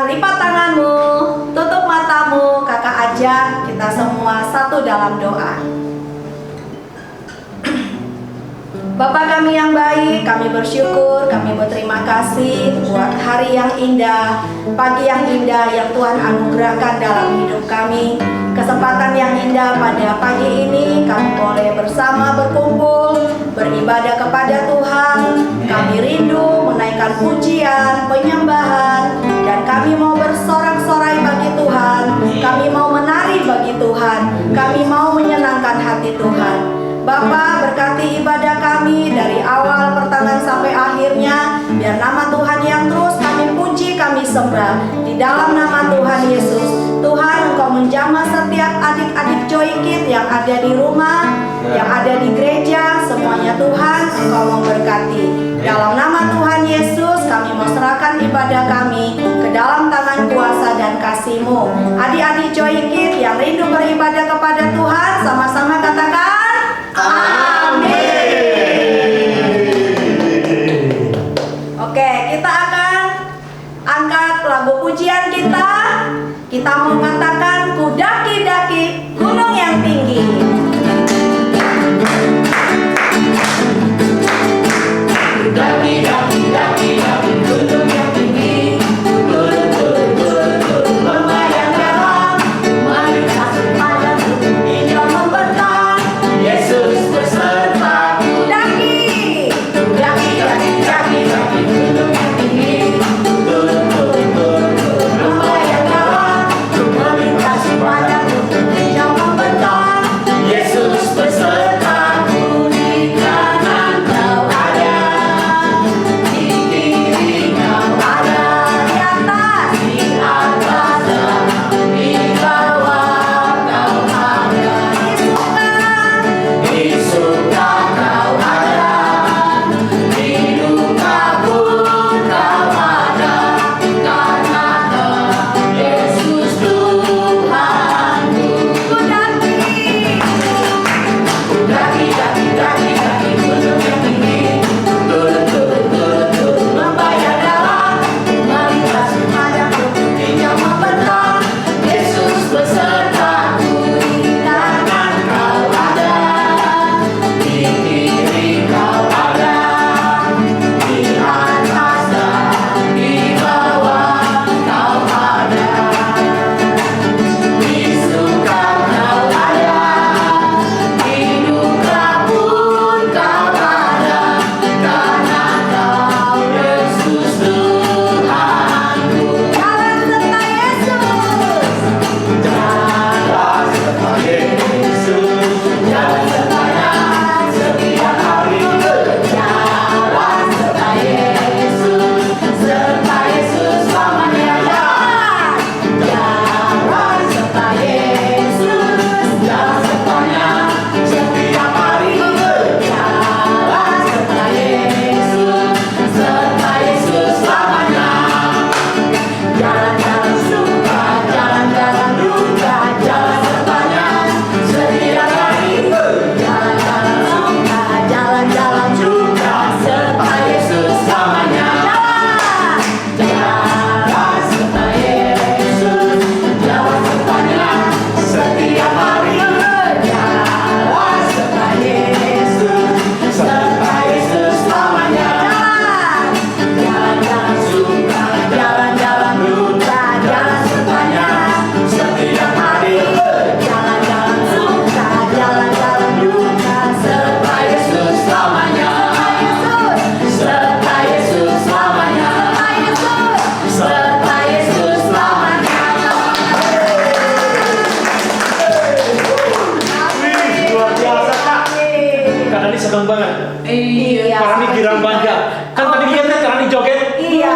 lipat tanganmu, tutup matamu, kakak ajak kita semua satu dalam doa. Bapa kami yang baik, kami bersyukur, kami berterima kasih buat hari yang indah, pagi yang indah yang Tuhan anugerahkan dalam hidup kami. Kesempatan yang indah pada pagi ini kami boleh bersama berkumpul, beribadah kepada Tuhan. Kami rindu menaikkan pujian, penyembahan, dan kami mau bersorak-sorai bagi Tuhan. Kami mau menari bagi Tuhan, kami mau menyenangkan hati Tuhan. Bapa, berkati ibadah kami dari awal pertengahan sampai akhirnya. Biar nama Tuhan yang terus kami puji, kami sembah. Di dalam nama Tuhan Yesus, Tuhan Engkau menjamah setiap adik-adik Joykit yang ada di rumah, yang ada di gereja. Semuanya Tuhan Engkau memberkati. Dalam nama Tuhan Yesus, kami mau serahkan ibadah kami ke dalam tangan kuasa dan kasih-Mu. Adik-adik Joykit yang rindu beribadah kepada Tuhan, sama-sama katakan amin. Oke, kita akan angkat lagu pujian kita. Kita mau katakan ku daki-daki gunung yang tinggi. Daki-daki gunung yang tinggi. Turun lembah yang dalam. Melintasi padang bukit hijau membentang. Yesus besertaku. Daki gunung yang tinggi. Turun lembah yang dalam. Melintasi padang bukit hijau membentang. Yesus besertaku. Di kanan kau ada, di kiri kau ada, di atas di bawah kau ada, di suka kau ada, di duka pun kau ada, karena kau Yesus Tuhanku. Ku daki gunung yang tinggi. Turun lembah yang dalam. Melintasi padang bukit hijau membentang. Yesus besertaku. Di kanan kau ada, di kiri kau ada, di atas dan di bawah kau ada, di suka kau ada, di duka pun kau ada, karena kau Yesus Tuhanku. Jalan serta Yesus. Jalan serta Yesus. Jalan sertanya setiap hari. Jalan serta Yesus. Serta Yesus selamanya. Jalan serta Yesus. Jalan sertanya setiap hari. Jalan serta Yesus. Serta Yesus selamanya. Jalan-jalan suka, jalan-jalan duka, jalan sertanya setiap hari. Jalan-jalan suka, jalan-jalan duka, serta Yesus selamanya. Jalan serta Yesus, jalan sertanya setiap hari. Jalan serta Yesus, serta Yesus selamanya. Jalan-jalan suka, jalan-jalan duka, jalan sertanya setiap hari. Jalan-jalan suka, jalan-jalan duka, serta Yesus selamanya. Serta Yesus selamanya. Serta Yesus selamanya. Wih, luar biasa Kak. Kak Dani seneng banget. Iya. Kak Dani girang bangga. Kan tadi lihat kan Kak Dani joget. Iya.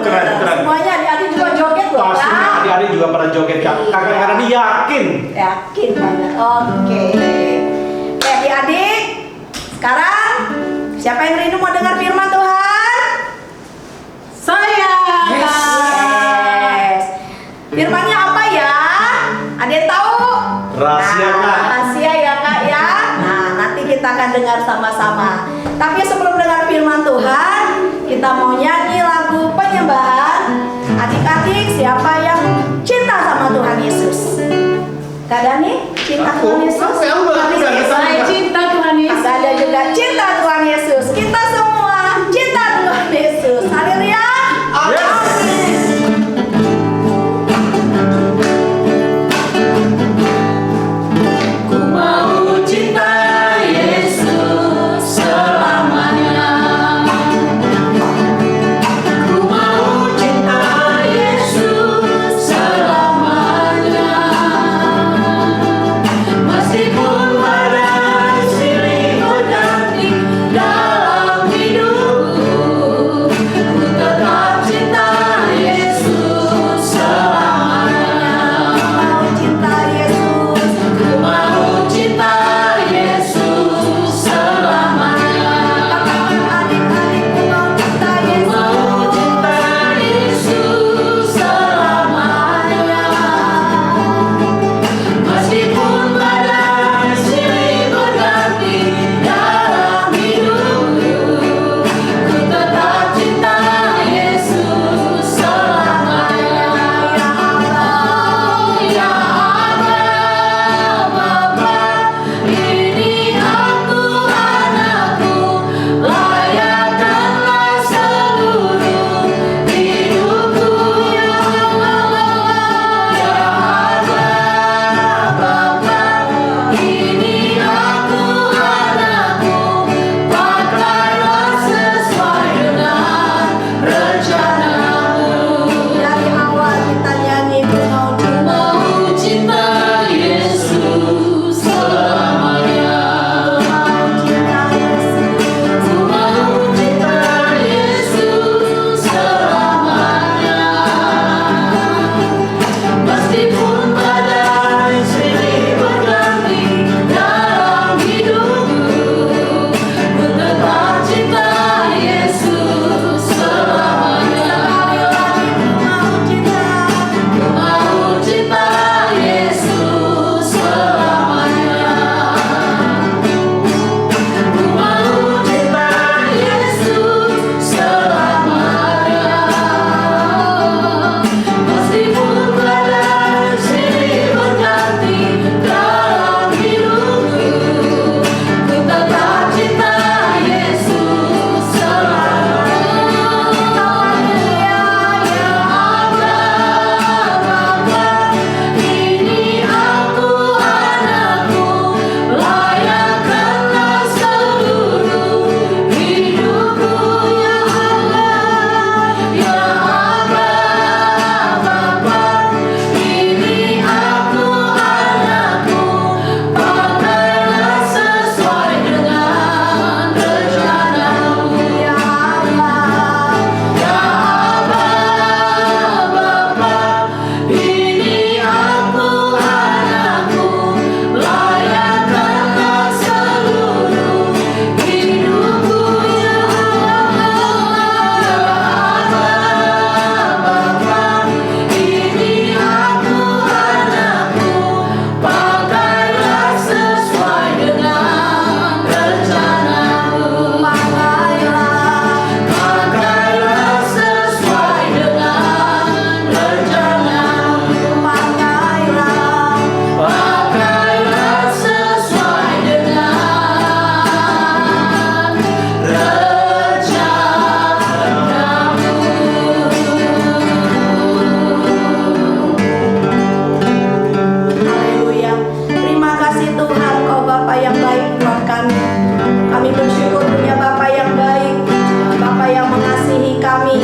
Keren. Semuanya adik-adik juga joget loh. Pastinya Kak. adik-adik juga pada joget Kak. Kak Dani yakin. Yakin banget. Oke. Oke, adik-adik. Sekarang siapa yang rindu mau dengar firman Tuhan? Saya. Yes. Firmannya apa ya? Ada yang tahu? Rahasia Kak. Rahasia ya Kak ya. Nah, nanti kita akan dengar sama-sama. Tapi sebelum dengar firman Tuhan, kita mau nyanyi lagu penyembahan. Adik-adik adik-adik, siapa yang cinta sama Tuhan Yesus? Kak Dani, cinta Tuhan Yesus? Saya cinta Tuhan Yesus. Kak ada juga cinta Tuhan Yesus. Kita semua cinta Tuhan Yesus. Haleluya. Ku mau cinta Yesus selamanya. Ku mau cinta Yesus selamanya. Meskipun badai silih berganti dalam hidupku, ku tetap cinta Yesus selamanya. Mau cinta Yesus. Ku mau cinta Yesus selamanya. Katakan adik-adikku mau cinta Yesus. Mau cinta Yesus selamanya. Meskipun badai silih berganti dalam hidupku, ku tetap cinta Yesus selamanya. Ya Abba, Bapa, ini aku anakku, layakkanlah seluruh hidupku. Ya Abba, Bapa, ini aku anakku, pakailah sesuai dengan rencanamu. Dari awal kita nyanyi ku mau cinta. Mau cinta Yesus selamanya. Mau cinta Yesus. Ku mau cinta Yesus selamanya. Meskipun badai silih berganti dalam hidupku, ku tetap cinta Yesus selamanya. Mau cinta. Ku mau cinta Yesus selamanya. Ku mau cinta Yesus selamanya. Meskipun badai silih berganti dalam hidupku, ku tetap cinta Yesus selamanya. Ya Abba, Bapa, ini aku anakku, layakkanlah seluruh hidupku. Ya Abba, Bapa, ini aku anakku, pakailah sesuai dengan rencanamu. Ya Allah. Ya Abba, Bapa, ini aku anakku, layakkanlah seluruh hidupku. Ya Abba, Bapa, ini aku anakku, pakailah sesuai dengan rencanamu. Pakailah sesuai dengan rencanamu. Pakailah sesuai dengan rencanamu. Haleluya. Terima kasih Tuhan, Kau Bapa yang baik buat kami. Kami bersyukur punya Bapa yang baik, Bapa yang mengasihi kami,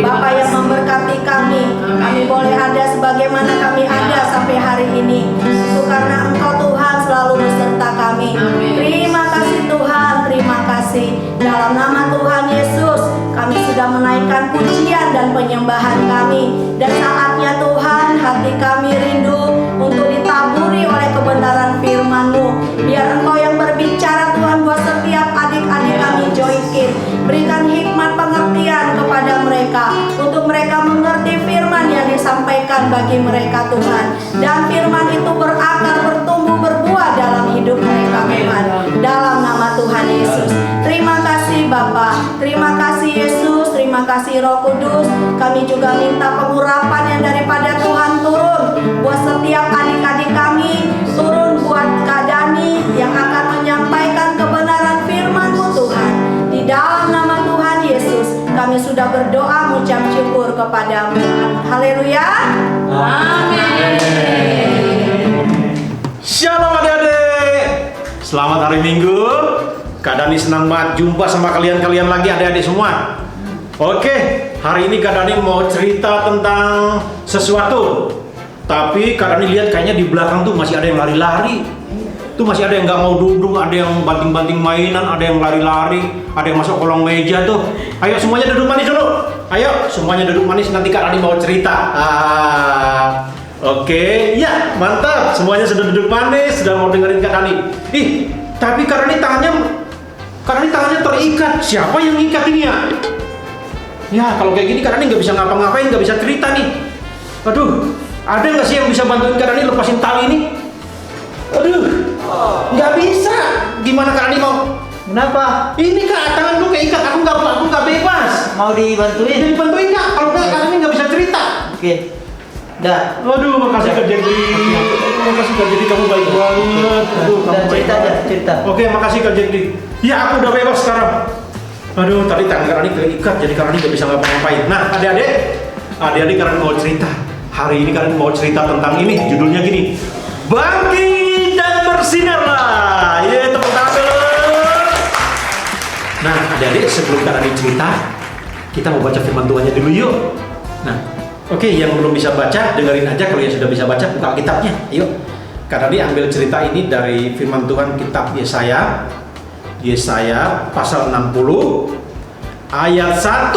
Bapa yang memberkati kami. Kami boleh ada sebagaimana kami ada sampai hari ini. Itu karena Engkau Tuhan selalu beserta kami. Terima kasih Tuhan, terima kasih. Dalam nama Tuhan Yesus, kami sudah menaikkan pujian dan penyembahan kami. Dan saatnya Tuhan, hati kami rindu untuk ditaburi oleh kebenaran firman-Mu. Biar Engkau yang berbicara Tuhan buat setiap adik-adik kami Joykin. Berikan hikmat pengertian kepada mereka, untuk mereka mengerti firman yang disampaikan bagi mereka Tuhan. Dan firman itu berakar, bertumbuh, berbuah dalam hidup mereka Tuhan. Dalam nama Tuhan Yesus. Terima kasih Bapa, terima kasih Yesus, terima kasih kasih Roh Kudus. Kami juga minta pengurapan yang daripada Tuhan turun buat setiap adik-adik kami, turun buat Kak Dani yang akan menyampaikan kebenaran firman-Mu Tuhan. Di dalam nama Tuhan Yesus, kami sudah berdoa mengucap syukur kepadamu. Haleluya. Amin. Shalom adik-adik. Selamat hari Minggu. Kak Dani senang banget jumpa sama kalian-kalian lagi adik-adik semua. Oke, hari ini Kak Dani mau cerita tentang sesuatu. Tapi Kak Dani lihat kayaknya di belakang tuh masih ada yang lari-lari. Tuh masih ada yang nggak mau duduk, ada yang banting-banting mainan, ada yang lari-lari, ada yang masuk kolong meja tuh. Ayo semuanya duduk manis dulu. Ayo semuanya duduk manis, nanti Kak Dani mau cerita. Oke, ya mantap. Semuanya sudah duduk manis, sudah mau dengerin Kak Dani. Tapi Kak Dani tangannya terikat. Siapa yang ngikat ini ya? Ya kalau kayak gini Kak Dani nggak bisa ngapa-ngapain, nggak bisa cerita nih. Aduh, ada nggak sih yang bisa bantuin Kak Dani lepasin tali ini? Aduh, nggak bisa. Gimana Kak Dani mau? Kenapa? Ini Kak, tangan lu keikat, aku nggak bebas. Mau dibantuin? Jadi bantuin Kak, kalau nggak Kak Dani nggak bisa cerita. Oke. Dah. Aduh, makasih Kak Jeki. Makasih Kak Jeki, kamu baik banget. Aduh, kamu baik cerita aja, banget. cerita. Oke, makasih Kak Jeki. Ya, aku udah bebas sekarang. Aduh, tadi tangan Kak Dani keikat, jadi Kak Dani nggak bisa ngapa-ngapain. Nah, adik-adik Kak Dani mau cerita. Hari ini Kak Dani mau cerita tentang ini, judulnya gini. Bangkit dan bersinarlah. Ye, tepuk tangan dulu. Nah, adik-adik sebelum Kak Dani cerita, kita mau baca firman Tuhannya dulu yuk. Nah, oke, yang belum bisa baca, dengerin aja. Kalau yang sudah bisa baca, buka kitabnya. Yuk. Kak Dani ambil cerita ini dari firman Tuhan kitab Yesaya. Yesaya pasal 60 ayat 1.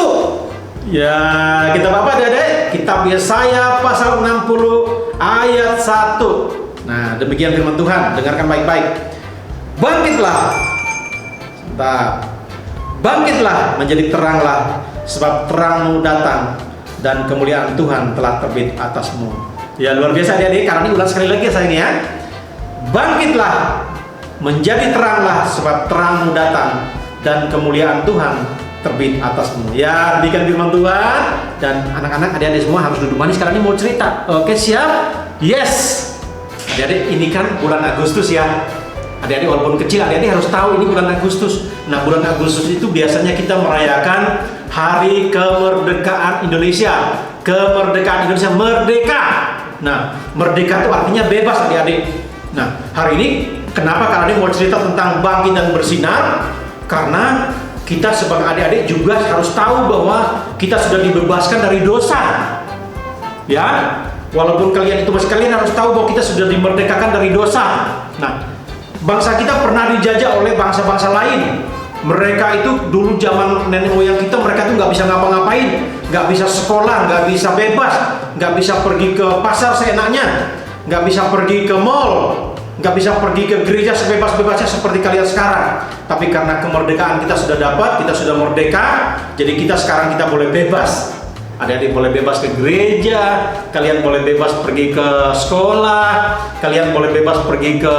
Ya, kitab apa adik-adik? Kitab Yesaya pasal 60 ayat 1. Nah, demikian firman Tuhan. Dengarkan baik-baik. Bangkitlah. Sebentar. Bangkitlah menjadi teranglah, sebab terangmu datang dan kemuliaan Tuhan telah terbit atasmu. Ya, luar biasa adik-adik. Karena ini ulang sekali lagi ya sayang ya. Bangkitlah menjadi teranglah, sebab terangmu datang dan kemuliaan Tuhan terbit atasmu. Ya, demikian firman Tuhan. Dan anak-anak, adik-adik semua harus duduk manis karena ini mau cerita. Oke, siap? Yes. Adik-adik, ini kan bulan Agustus ya. Adik-adik walaupun kecil, adik-adik harus tahu ini bulan Agustus. Nah, bulan Agustus itu biasanya kita merayakan Hari Kemerdekaan Indonesia. Kemerdekaan Indonesia, merdeka. Nah, merdeka itu artinya bebas adik-adik. Nah, hari ini kenapa Kak Dani mau cerita tentang bangkit dan bersinar? Karena kita sebagai adik-adik juga harus tahu bahwa kita sudah dibebaskan dari dosa. Ya, walaupun kalian itu masih, kalian harus tahu bahwa kita sudah dimerdekakan dari dosa. Nah, bangsa kita pernah dijajah oleh bangsa-bangsa lain. Mereka itu dulu zaman nenek moyang kita, mereka tuh nggak bisa ngapa-ngapain, nggak bisa sekolah, nggak bisa bebas, nggak bisa pergi ke pasar seenaknya, nggak bisa pergi ke mall, nggak bisa pergi ke gereja sebebas-bebasnya seperti kalian sekarang. Tapi karena kemerdekaan kita sudah dapat, kita sudah merdeka, jadi kita sekarang kita boleh bebas. Adik-adik boleh bebas ke gereja, kalian boleh bebas pergi ke sekolah, kalian boleh bebas pergi ke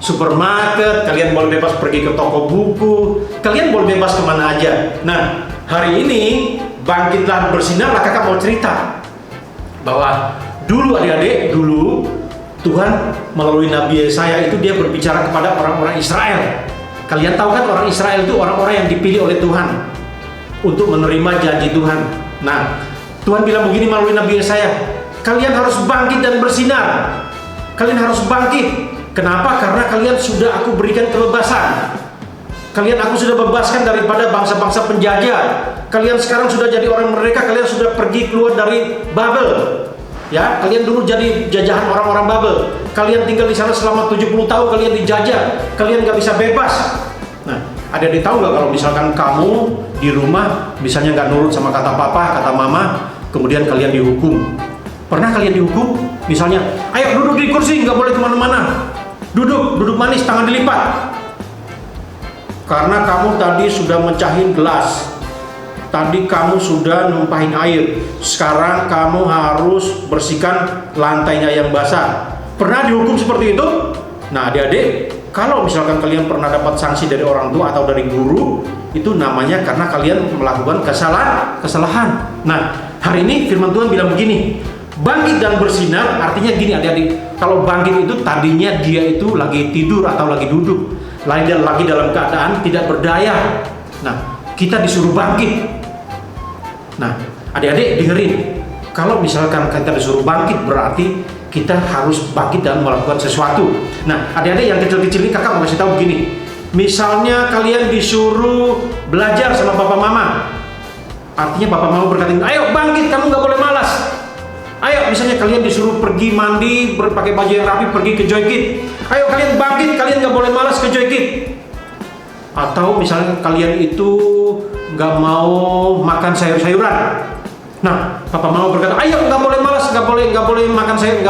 supermarket, kalian boleh bebas pergi ke toko buku, kalian boleh bebas kemana aja. Nah, hari ini bangkitlah bersinarlah, kakak mau cerita bahwa dulu adik-adik, dulu Tuhan melalui Nabi Yesaya itu dia berbicara kepada orang-orang Israel. Kalian tahu kan orang Israel itu orang-orang yang dipilih oleh Tuhan untuk menerima janji Tuhan. Nah, Tuhan bilang begini melalui Nabi Yesaya, kalian harus bangkit dan bersinar. Kalian harus bangkit. Kenapa? Karena kalian sudah aku berikan kebebasan. Aku sudah bebaskan daripada bangsa-bangsa penjajah. Kalian sekarang sudah jadi orang merdeka. Kalian sudah pergi keluar dari Babel. Ya, kalian dulu jadi jajahan orang-orang Babel. Kalian tinggal di sana selama 70 tahun, kalian dijajah. Kalian nggak bisa bebas. Nah, ada yang tahu nggak kalau misalkan kamu di rumah misalnya nggak nurut sama kata papa, kata mama, kemudian kalian dihukum. Pernah kalian dihukum? Misalnya, ayo duduk di kursi, nggak boleh kemana-mana. Duduk manis, tangan dilipat. Karena kamu tadi sudah mencahin gelas, tadi kamu sudah numpahin air, sekarang kamu harus bersihkan lantainya yang basah. Pernah dihukum seperti itu? Nah, adik-adik, Kalau misalkan kalian pernah dapat sanksi dari orang tua atau dari guru, itu namanya karena kalian melakukan kesalahan. Nah, hari ini firman Tuhan bilang begini, bangkit dan bersinar, artinya gini adik-adik, kalau bangkit itu tadinya dia itu lagi tidur atau lagi duduk, lagi dalam keadaan tidak berdaya. Nah, kita disuruh bangkit. Nah, adik-adik dengerin, kalau misalkan kita disuruh bangkit berarti kita harus bangkit dan melakukan sesuatu. Nah, adik-adik yang kecil-kecil ini kakak mau kasih tahu begini, misalnya kalian disuruh belajar sama papa mama, artinya papa mama berkata, ayo bangkit, kamu nggak boleh malas. Ayo, misalnya kalian disuruh pergi mandi, berpakai baju yang rapi, pergi ke Joykit. Ayo kalian bangkit, kalian nggak boleh malas ke Joykit. Atau misalnya kalian itu nggak mau makan sayur-sayuran. Nah, papa mama berkata, ayo nggak boleh malas, nggak boleh makan sayur,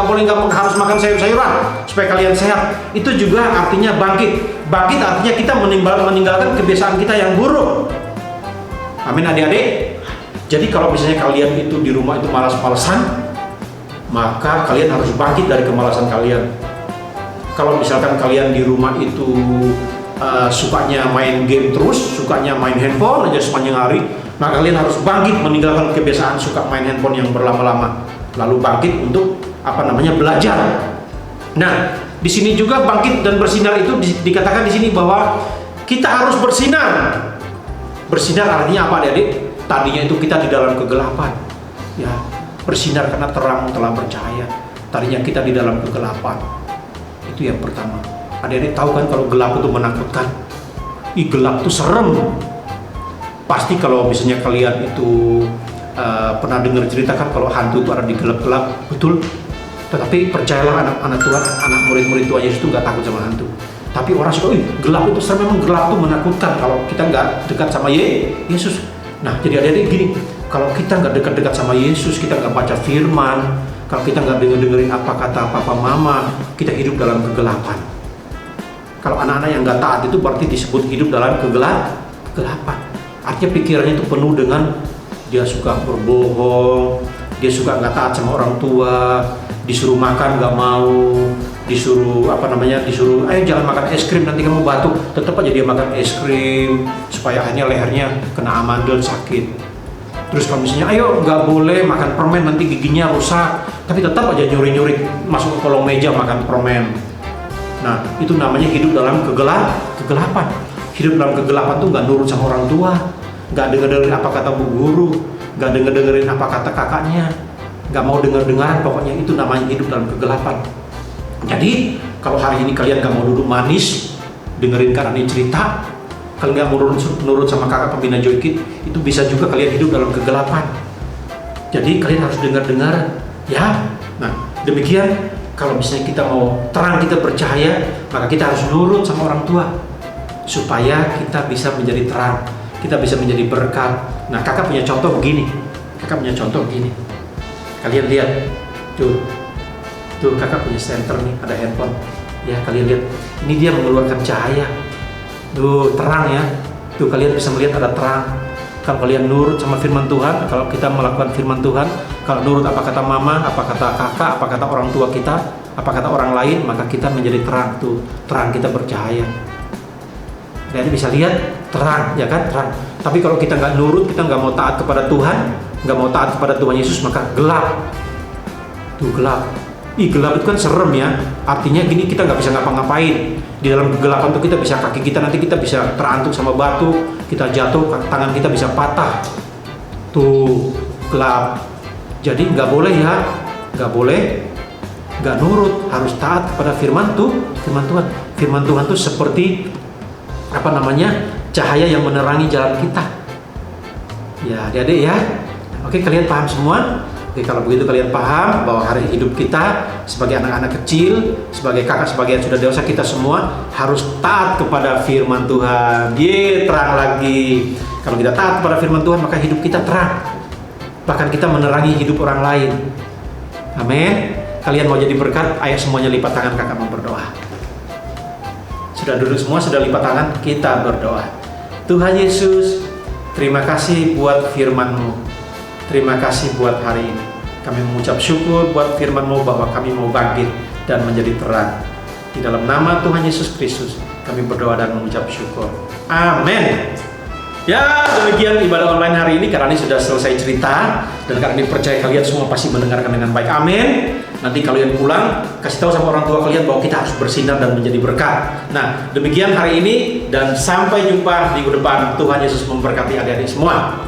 harus makan sayur-sayuran supaya kalian sehat. Itu juga artinya bangkit. Bangkit artinya kita meninggalkan kebiasaan kita yang buruk. Amin adik-adik. Jadi kalau misalnya kalian itu di rumah itu malas-malasan, maka kalian harus bangkit dari kemalasan kalian. Kalau misalkan kalian di rumah itu sukanya main game terus, sukanya main handphone aja sepanjang hari, maka kalian harus bangkit meninggalkan kebiasaan suka main handphone yang berlama-lama, lalu bangkit untuk belajar. Nah, di sini juga bangkit dan bersinar itu dikatakan di sini bahwa kita harus bersinar. Bersinar artinya apa, adik-adik? Tadinya itu kita di dalam kegelapan, ya, bersinar karena terang telah bercahaya. Tadinya kita di dalam kegelapan. Itu yang pertama. Adik-adik tahu kan kalau gelap itu menakutkan? Gelap itu serem. Pasti kalau misalnya kalian itu pernah dengar cerita kan kalau hantu itu ada di gelap-gelap, betul. Tetapi percayalah anak-anak Tuhan, anak murid-murid Tuhan Yesus itu nggak takut sama hantu. Tapi orang suka, gelap itu serem, memang gelap itu menakutkan kalau kita nggak dekat sama Yesus. Nah, jadi adik-adik gini, kalau kita nggak dekat-dekat sama Yesus, kita nggak baca firman, kalau kita nggak dengerin apa kata papa mama, kita hidup dalam kegelapan. Kalau anak-anak yang nggak taat itu berarti disebut hidup dalam kegelapan. Artinya pikirannya itu penuh dengan dia suka berbohong, dia suka nggak taat sama orang tua, disuruh makan nggak mau, disuruh ayo jangan makan es krim nanti kamu batuk, tetap aja dia makan es krim supaya akhirnya lehernya kena amandel sakit. Terus kalau misalnya ayo nggak boleh makan permen nanti giginya rusak, tapi tetap aja nyuri-nyuri masuk ke kolong meja makan permen. Nah, itu namanya hidup dalam kegelapan. Hidup dalam kegelapan tuh nggak nurut sama orang tua, nggak dengerin apa kata bu guru, nggak dengerin apa kata kakaknya, nggak mau dengar-dengaran, pokoknya itu namanya hidup dalam kegelapan. Jadi kalau hari ini kalian nggak mau duduk manis, dengerin Kak Rani cerita, kalian nggak mau nurut sama kakak pembina Joykit, itu bisa juga kalian hidup dalam kegelapan. Jadi kalian harus dengar-dengar, ya. Nah, demikian. Kalau misalnya kita mau terang, kita bercahaya, maka kita harus nurut sama orang tua supaya kita bisa menjadi terang, kita bisa menjadi berkat. Nah, kakak punya contoh begini. Kalian lihat, tuh kakak punya senter nih, ada handphone. Ya, kalian lihat, ini dia mengeluarkan cahaya. Tuh, terang ya. Tuh, kalian bisa melihat ada terang. Kalau kalian nurut sama firman Tuhan, kalau kita melakukan firman Tuhan, kalau nurut apa kata mama, apa kata kakak, apa kata orang tua kita, apa kata orang lain, maka kita menjadi terang. Tuh, terang kita bercahaya. Jadi bisa lihat terang, ya kan, terang. Tapi kalau kita nggak nurut, kita nggak mau taat kepada Tuhan, nggak mau taat kepada Tuhan Yesus, maka gelap. Tuh, gelap. Gelap itu kan serem ya. Artinya gini, kita nggak bisa ngapa-ngapain. Di dalam kegelapan tuh kita bisa, kaki kita nanti kita bisa terantuk sama batu, kita jatuh, tangan kita bisa patah. Tuh, gelap. Jadi nggak boleh ya, nggak boleh, nggak nurut, harus taat kepada firman Tuhan. Firman Tuhan tuh seperti cahaya yang menerangi jalan kita. Ya, adik-adik ya. Oke, kalian paham semua? Oke, kalau begitu kalian paham bahwa hari hidup kita sebagai anak-anak kecil, sebagai kakak, sebagai yang sudah dewasa, kita semua harus taat kepada firman Tuhan. Terang lagi. Kalau kita taat kepada firman Tuhan, maka hidup kita terang. Bahkan kita menerangi hidup orang lain. Amin. Kalian mau jadi berkat, ayo semuanya lipat tangan, kakak mau berdoa. Sudah duduk semua, sudah lipat tangan, kita berdoa. Tuhan Yesus, terima kasih buat firman-Mu. Terima kasih buat hari ini. Kami mengucap syukur buat firman-Mu bahwa kami mau bangkit dan menjadi terang. Di dalam nama Tuhan Yesus Kristus kami berdoa dan mengucap syukur. Amin. Ya, demikian ibadah online hari ini. Karena ini sudah selesai cerita, dan karena ini percaya kalian semua pasti mendengarkan dengan baik. Amin. Nanti kalian pulang, kasih tahu sama orang tua kalian bahwa kita harus bersinar dan menjadi berkat. Nah, demikian hari ini, dan sampai jumpa minggu depan. Tuhan Yesus memberkati adik-adik semua.